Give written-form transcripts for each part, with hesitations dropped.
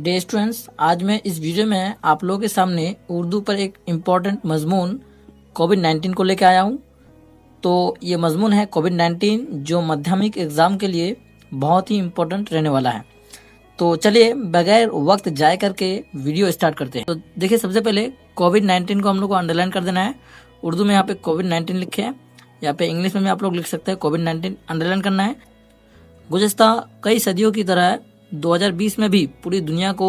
Day students, आज मैं इस वीडियो में आप लोगों के सामने उर्दू पर एक इम्पॉर्टेंट मजमून कोविड-19 को लेकर आया हूं। तो ये मजमून है कोविड-19 जो माध्यमिक एग्जाम के लिए बहुत ही इम्पोर्टेंट रहने वाला है। तो चलिए बगैर वक्त जाए करके वीडियो स्टार्ट करते हैं। तो देखिए, सबसे पहले कोविड-19 को हम लोग को अंडरलाइन कर देना है। उर्दू में यहाँ पे कोविड-19 लिखे हैं, यहाँ पे इंग्लिश में भी आप लोग लिख सकते हैं कोविड-19 अंडरलाइन करना है। गुज़िश्ता कई सदियों की तरह 2020 में भी पूरी दुनिया को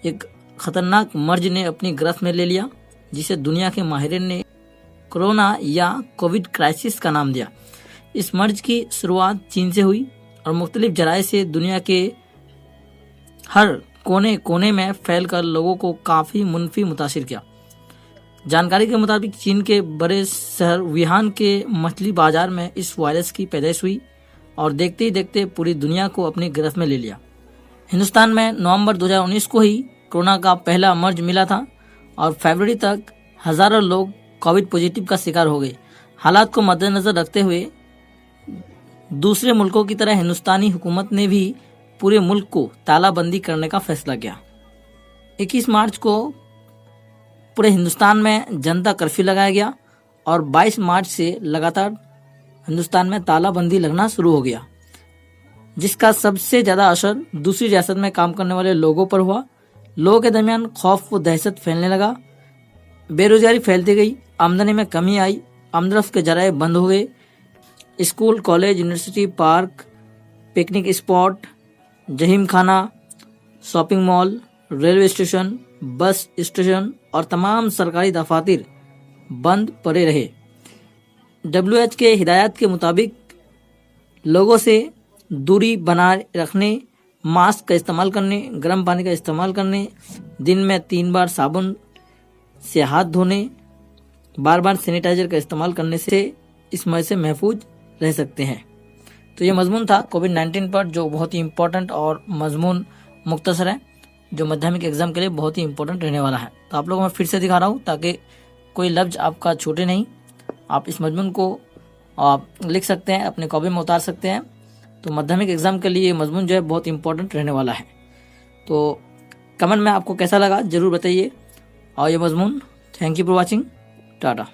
एक खतरनाक मर्ज ने अपनी गिरफ्त में ले लिया, जिसे दुनिया के माहिरीन ने कोरोना या कोविड क्राइसिस का नाम दिया। इस मर्ज की शुरुआत चीन से हुई और मुख्तलिफ जराए से दुनिया के हर कोने कोने में फैलकर लोगों को काफ़ी मुनफी मुतासिर किया। जानकारी के मुताबिक चीन के बड़े शहर वुहान के मछली बाजार में इस वायरस की पैदाइश हुई और देखते ही देखते पूरी दुनिया को अपनी गिरफ्त में ले लिया। हिंदुस्तान में नवंबर 2019 को ही कोरोना का पहला मर्ज मिला था और फरवरी तक हजारों लोग कोविड पॉजिटिव का शिकार हो गए। हालात को मद्देनजर रखते हुए दूसरे मुल्कों की तरह हिंदुस्तानी हुकूमत ने भी पूरे मुल्क को तालाबंदी करने का फैसला किया। 21 मार्च को पूरे हिंदुस्तान में जनता कर्फ्यू लगाया गया और 22 मार्च से लगातार हिंदुस्तान में तालाबंदी लगना शुरू हो गया, जिसका सबसे ज़्यादा असर दूसरी रियासत में काम करने वाले लोगों पर हुआ। लोगों के दरमियान खौफ व दहशत फैलने लगा, बेरोजगारी फैलती गई, आमदनी में कमी आई, आमदरफ्त के जराए बंद हो गए। School, college, university, park, picnic spot, जहीम खाना, shopping mall, railway station, bus station और तमाम सरकारी दफातर बंद पड़े रहे। WHO के हिदायत के मुताबिक लोगों से दूरी बनाए रखने, मास्क का इस्तेमाल करने, गर्म पानी का इस्तेमाल करने, दिन में 3 बार साबुन से हाथ धोने, बार बार सैनिटाइजर का इस्तेमाल करने से इस मर्ज से महफूज रह सकते हैं। तो ये मजमून था कोविड-19 पर, जो बहुत ही इम्पोर्टेंट और मजमून मुख्तसर है, जो माध्यमिक एग्जाम के लिए बहुत ही इम्पोर्टेंट रहने वाला है। तो आप लोगों को मैं फिर से दिखा रहा हूँ ताकि कोई लफ्ज आपका छूटे नहीं। आप इस मजमून को आप लिख सकते हैं, अपने कॉपी में उतार सकते हैं। तो माध्यमिक एग्जाम के लिए ये मजमून जो है बहुत इंपॉर्टेंट रहने वाला है। तो कमेंट में आपको कैसा लगा ज़रूर बताइए। और ये मजमून, thank you for watching, Tata.